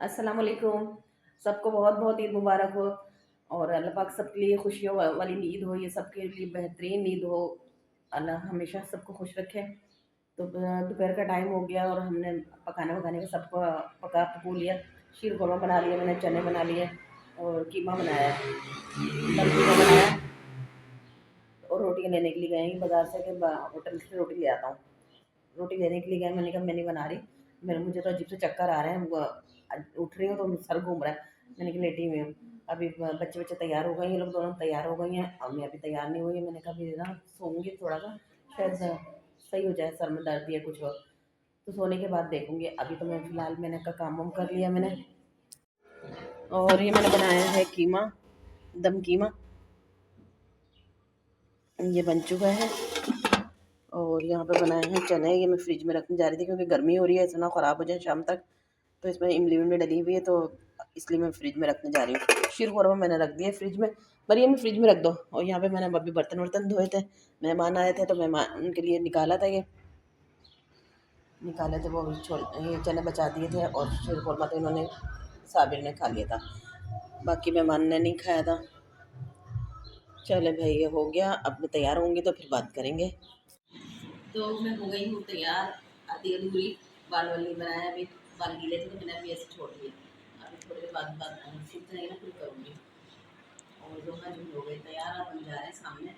अस्सलाम वालेकुम। सबको बहुत बहुत ईद मुबारक हो और अल्लाह पाक सबके लिए खुशियों वाली ईद हो, ये सबके लिए बेहतरीन ईद हो। अल्लाह हमेशा सबको खुश रखे। तो दोपहर का टाइम हो गया और हमने पकाने वकाने का सबको पकू लिया। शीर खुरमा बना लिया मैंने, चने बना लिए और कीमा बनाया, दम कीमा बनाया। और रोटियाँ लेने के लिए गए हैं बाज़ार से कि होटल से रोटी ले आता हूँ। रोटी लेने के लिए गए, मैंने कहा मैं नहीं बना रही, मुझे तो अजीब से चक्कर आ रहे हैं, उठ रही हूँ तो सर घूम रहा है। मैंने कहा लेटी हुई हूँ। अभी बच्चे बच्चे तैयार हो गए, ये लोग दोनों तैयार हो गई हैं और मैं अभी तैयार नहीं हुई। मैंने कहा अभी ना सोऊंगी थोड़ा सा, शायद सही हो जाए, सर में दर्द या कुछ हो तो सोने के बाद देखूंगी। अभी तो मैं फ़िलहाल मैंने का काम वाम कर लिया मैंने। और ये मैंने बनाया है कीमा, दम कीमा, ये बन चुका है। और यहाँ पे बनाए हैं चने, ये मैं फ्रिज में रखने जा रही थी क्योंकि गर्मी हो रही है, ऐसा ना ख़राब हो जाए शाम तक। तो इसमें इमली विमली डली हुई है तो इसलिए मैं फ्रिज में रखने जा रही हूँ। शीर खुरमा मैंने रख दिया फ्रिज में, मरियम में फ्रिज में रख दो। और यहाँ पे मैंने अभी बर्तन वर्तन धोए थे, मेहमान आए थे तो मेहमान उनके लिए निकाला था, ये निकाले थे वो छोड़, ये चने बचा दिए थे। और शीर खुरमा तो इन्होंने साबिर ने खा लिया था, बाकी मेहमान ने नहीं खाया था। चले भाई ये हो गया, अब मैं तैयार होंगी तो फिर बात करेंगे। तो मैं हो गई हूँ तैयार, आधी अधूरी, बाल वाल नहीं बनाया अभी, बाल गीले थे तो मैंने अभी ऐसे छोड़ दिए। अभी थोड़ी देर बाद सीख जाएगी ना फिर करूँगी। और दोनों जो हो गए तैयार, अब हम जा रहे हैं सामने,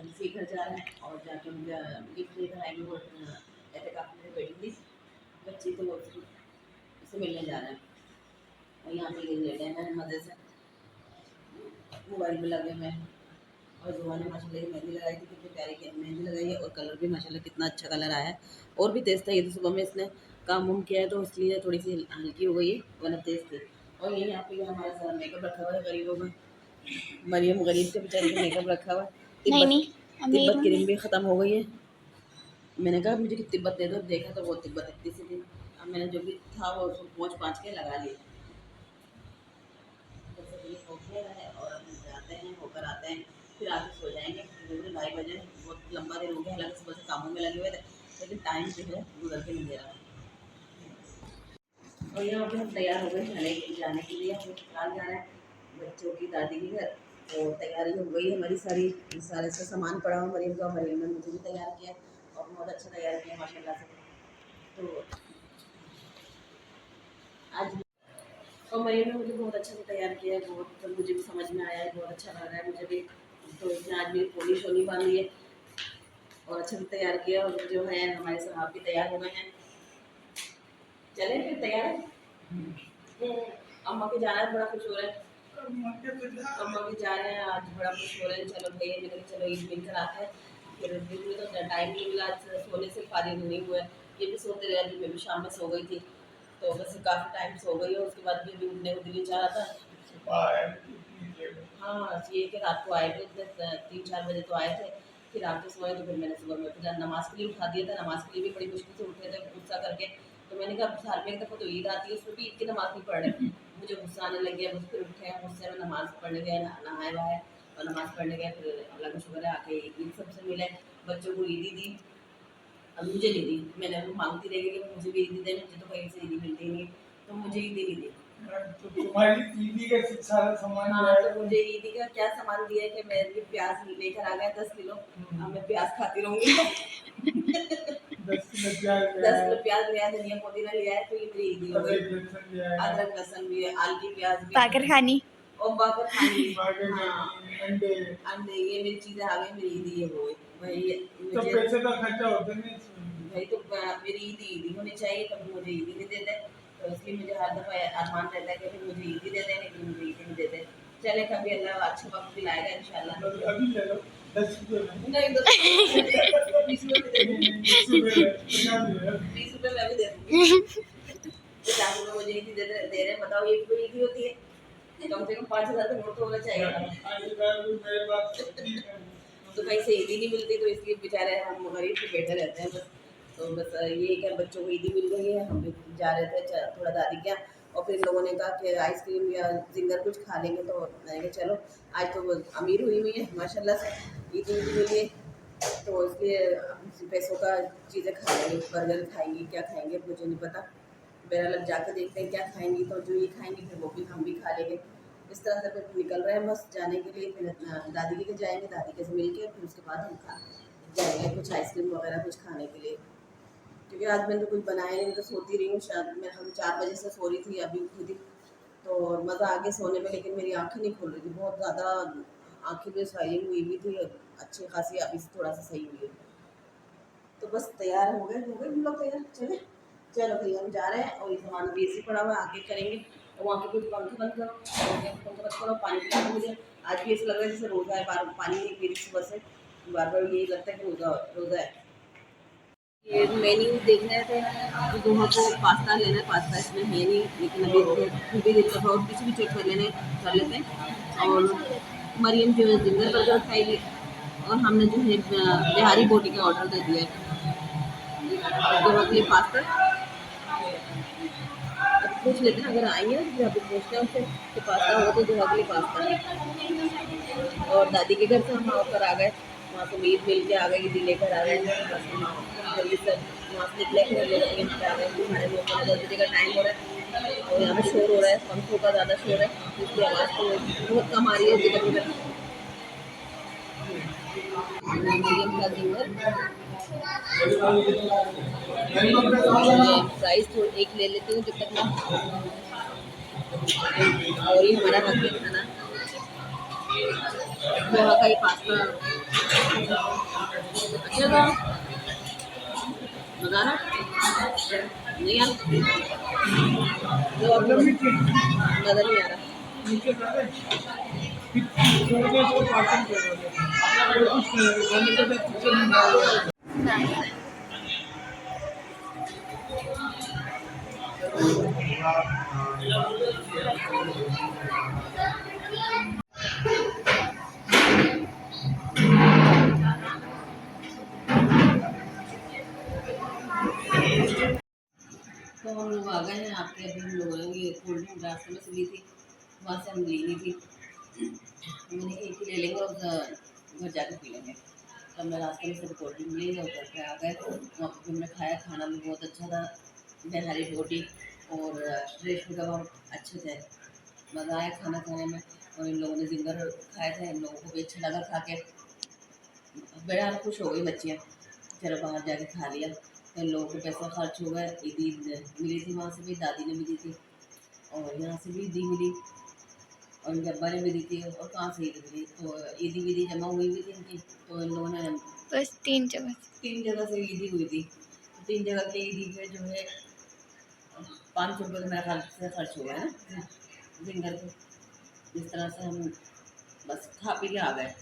किसी घर जा रहे हैं और जाके मुझे गिफ्ट लेकर आएंगे। वो ऐसे काफ़ी मेरी बेटी थी बच्ची, तो वो उससे मिलने जा रहे हैं। और यहाँ पे लेटे हैं मैंने मज़े से, मोबाइल में लगे हुए हैं। और जुआ ने माशाल्लाह ये मेहंदी लगाई थी, कितनी प्यारी की मेहंदी लगाई है और कलर भी माशाल्लाह कितना अच्छा कलर आया है। और भी तेज़ था, ये तो सुबह में इसने काम वाम किया है तो इसलिए थोड़ी सी हल्की हो गई है, वरना तेज़ थी। और ये यहाँ पे हमारा सारा मेकअप रखा हुआ है गरीबों का, मरियम गरीब के बेचारे का मेकअप रखा हुआ है। नहीं तिब्बत नहीं, अमीर तिब्बत हूँ मैं। क्रीम भी ख़त्म हो गई है। मैंने कहा मुझे कि तिब्बत दे दो, देखा तो वो तिब्बत इतनी सी थी। अब मैंने जो भी था वो उसको पोंछ पाँच के लगा लिया। जैसे ये हो गया है और अब हम जाते हैं, होकर आते हैं, फिर आके सो जाएंगे। क्योंकि 2:30 बजे बहुत लंबा दिन हो गया, हालांकि सुबह से कामों में लगे हुए थे लेकिन टाइम जो है गुजर के नहीं दे रहा। और यहाँ पे हम तैयार हो गए जाने के लिए, हम फिलहाल जा रहे हैं बच्चों की दादी के घर। तो तैयारी हो गई है हमारी सारी, सारे से सामान पड़ा हुआ मरीम का, मरीम ने मुझे भी तैयार किया और बहुत अच्छा तैयार किया माशाल्लाह से। तो आज और मरीम ने मुझे बहुत अच्छे से तैयार किया है, बहुत तो मुझे भी समझ में आया है, बहुत अच्छा लग रहा है मुझे भी। तो इसने आज मेरी पोली शोली बांधी है और अच्छे से तैयार किया। और जो है हमारे साहब भी तैयार हो गए हैं, चले फिर तैयार है। अम्मा के जाना है, बड़ा खुश हो रहे हैं, अम्मा भी जा रहे हैं आज, बड़ा खुश हो रहे हैं। चलो भैया, मैंने कहा चलो ईद मिलकर आते हैं। फिर दिन में तो टाइम नहीं मिला, आज सोने से फारिग नहीं हुए, ये भी सोते रहे, अभी मैं भी शाम में सो गई थी तो बस काफ़ी टाइम सो गई। और उसके बाद भी अभी उठने को दिल नहीं चाह रहा था। हाँ, ये कि रात को आए थे, 3-4 बजे तो आए थे, फिर आके सोए तो फिर मैंने सुबह में फिर नमाज़ के लिए उठा दिया था। नमाज़ के लिए भी बड़ी मुश्किल से उठे थे गुस्सा करके। तो मैंने कहा साल में एक दफ़ा तो ईद आती है, उसमें भी ईद की नमाज़ नहीं पढ़ रहे। मुझे गुस्सा आने लग गया, बस फिर उठे हैं, गुस्से में नमाज़ पढ़ने गए, नहाए वहाए और नमाज़ पढ़ने गए। फिर अल्लाह का शुक्र है आके ईद सबसे मिले, बच्चों को ईदी दी। अब मुझे नहीं दी, मैंने वो मांगती रही कि मुझे भी ईदी दे, मुझे तो कहीं से ईदी मिलती नहीं, तो मुझे ईदी नहीं दी। तो तुम्हारी ईदी का सारा सामान, हाँ, तो मुझे ईदी का क्या सामान दिया है कि मेरे लिए प्याज लेकर आ गए 10 किलो। अब मैं प्याज खाती रहूंगी। 10 किलो प्याज लिया, धनिया पुदीना लिया है, तो ये मेरी ईदी हो गई। अदरक लहसुन भी है, आलू प्याज भी पाकर खानी। और बाकर खानी, हाँ, अंडे, ये मेरी चीजें आ गई, मेरी ईदी ये हो गई भाई। तो पैसे का खर्चा होता नहीं भाई, तो मेरी ईदी होनी चाहिए, कभी मुझे ईदी नहीं देते। तो इसलिए मुझे हर दफ़ा अरमान रहता है कि फिर मुझे ईदी दे दें, लेकिन मुझे ईदी नहीं देते। चले कभी अल्लाह अच्छा वक्त दिलाएगा इंशाल्लाह। अभी ले लो 10 रुपये नहीं, 20 रुपये भी दे दूँगी, 20 रुपये मैं भी दे दूँगी। 50 रुपये मुझे ईदी दे रहे हैं, बताओ ये कोई ईदी होती है? कम से कम 5,000 तो नोट तो होना चाहिए। तो कहीं से ईदी नहीं मिलती, तो इसलिए बेचारे हम गरीब से बैठे रहते हैं बस। तो बस ये क्या बच्चों को ईदी मिल गई है, हम भी जा रहे थे थोड़ा दादी क्या। और फिर लोगों ने कहा कि आइसक्रीम या जिंगर कुछ खा लेंगे, तो मैंने कहा चलो आज तो वो अमीर हुई हुई है माशाल्लाह से, ईदी के लिए, तो इसलिए पैसों का चीज़ें खा लेंगे, बर्गर खाएंगे, क्या खाएंगे मुझे नहीं पता, फिर अलग जाकर देखते हैं क्या खाएंगी, तो जो ये खाएंगी फिर वो भी हम भी खा लेंगे। इस तरह से फिर निकल रहे हैं बस जाने के लिए। फिर दादी के जाएंगे, दादी के से मिल के फिर उसके बाद हम खा जाएंगे कुछ आइसक्रीम वगैरह कुछ खाने के लिए। क्योंकि आज मैंने तो कुछ बनाया नहीं, तो सोती रही हूँ। शायद मैं हम 4 बजे से सो रही थी, अभी उठी थी तो मज़ा आ गया सोने में, लेकिन मेरी आंखें नहीं खुल रही थी बहुत ज़्यादा। आंखें में स्वाइलिंग हुई हुई थी अच्छी खासी, अभी से थोड़ा सा सही हुई है। तो बस तैयार हो गए हम लोग तैयार। चले चलो भैया हम जा रहे हैं, और ये सामान अभी ऐसे पड़ा हुआ है आगे करेंगे। और वहाँ पे कुछ पंखे बंद करो, पंखा बंद करो, पानी पिला दो मुझे। आज भी ऐसा लग रहा है जैसे रोज़ा है, बार पानी नहीं पी रही सुबह से, बार बार यही लगता है कि रोज़ा रोज़ा है। ये मेन्यू देख रहे थे तो दोनों को पास्ता लेना है, पास्ता इसमें है नहीं, लेकिन अभी भी देखते हैं और किसी भी चेक कर लेते हैं। और मरियम जो है जिंगर बर्गर खाएगी, और हमने जो है बिहारी बोटी का ऑर्डर दे दिया है दोनों के लिए पास्ता। अब पूछ लेते हैं अगर आएंगे ना, तो अभी पूछते हैं उनसे कि पास्ता होगा तो दोनों के लिए पास्ता। और दादी के घर से हम होकर आ गए, वहाँ से मीट मिल के आ गए, ईदी लेकर आ गए, बस हम जल्दी से वहाँ से निकले फिर लोग यहाँ पे आ गए। हमारे लोग को 10 बजे का टाइम हो रहा है, और यहाँ पे शोर हो रहा है, पंखों का ज़्यादा शोर है, जिसकी आवाज़ तो बहुत कम आ रही है कभी मरियम का जिंगर। प्राइस तो एक ले लेती हूँ जब तक मैं। और ये हमारा रख दिया खाना, वहाँ का ही पास्ता अच्छा था, मज़ा ना नहीं आ मज़ा नहीं आ रहा। तो हम लोग आ गए हैं आपके। अभी हम लोगों ने ये कोल्ड ड्रिंक रास्ते में से ली थी, वहाँ से हम ली ली थी। मैंने एक ही ले लेंगे और घर जाकर पी लेंगे। तो हमने रास्ते में से कोल्ड ड्रिंक ले लिया, उतर के आ गए। वहाँ पर हमने खाया, खाना भी बहुत अच्छा था, बिहारी रोटी और रेशमी कबाब अच्छे थे, मज़ा आया खाना खाने में। और इन लोगों ने जिंगर खाए थे, इन लोगों को भी अच्छा लगा खा के, बड़ा खुश हो गई बच्चियाँ, चलो बाहर जाके खा लिया। तो इन लोगों को पैसा खर्च हो गया। ईदी मिली थी, वहाँ से भी दादी ने मिली थी, और यहाँ से भी ईदी मिली, और इनके अब्बा ने मिली थी, और कहाँ से ईदी मिली, तो ईदी वीदी जमा हुई भी थी इनकी। तो इन लोगों ने बस 3 जगह से ईदी हुई थी, तो 3 जगह की ईदी पे जो है 500 रुपये तो मेरा ख्याल से खर्च हो गया है ना जिंगर पे। जिस तरह से हम बस खा पी के आ गए।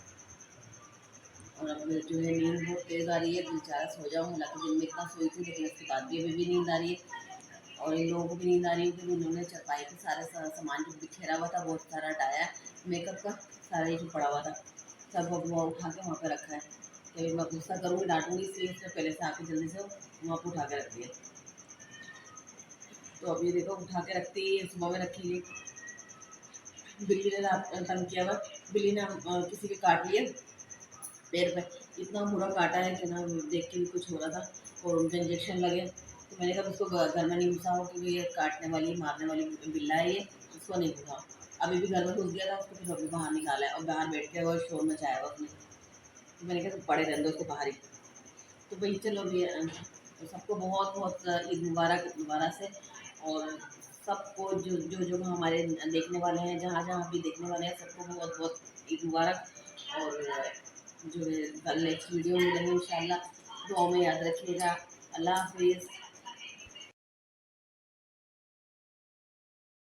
और अब जो है नींद बहुत तेज़ आ रही है, तो बेचारा सो जाऊँ, हालांकि दिन में इतना सोई थी, लेकिन उसके बाद भी अभी भी नींद आ रही है। और इन लोगों को भी नींद आ रही है, क्योंकि उन्होंने चरपाई के सारे सामान जो बिखेरा हुआ था, बहुत सारा हटाया, मेकअप का सारा ये जो पड़ा हुआ था सब वो उठा के वहाँ पर रखा है। तो मैं गुस्सा करूँगी, डांटूंगी, इसलिए उसने पहले से आके जल्दी से वहाँ पर उठा के रख दिया। तो अभी देखो उठा के रखती है, सुबह में रखेगी। बिल्ली ने रात तंग किया हुआ, बिल्ली ने किसी के काट लिया पैर पे, इतना बुरा काटा है कि ना देख के भी कुछ हो रहा था, और उनके इंजेक्शन लगे। तो मैंने कहा उसको घर में नहीं घुसाओ, क्योंकि ये काटने वाली मारने वाली बिल्ला है, ये उसको नहीं घुसाओ। अभी भी घर में घुस गया था, उसको फिर अभी बाहर निकाला है, और बाहर बैठ के वो शोर मचाया हुआ उसने। तो मैंने कहा तुम पड़े रहने दो उसको बाहर ही। तो भाई चलो भी तो सबको बहुत बहुत ईद मुबारक दोबारा से। और सबको जो हमारे देखने वाले हैं, जहाँ जहाँ भी देखने वाले हैं, सबको बहुत बहुत ईद मुबारक। और जो है कल नेक्स्ट वीडियो में मिलेंगे इंशाल्लाह, दुआ में याद रखिएगा। अल्लाह हाफिज़।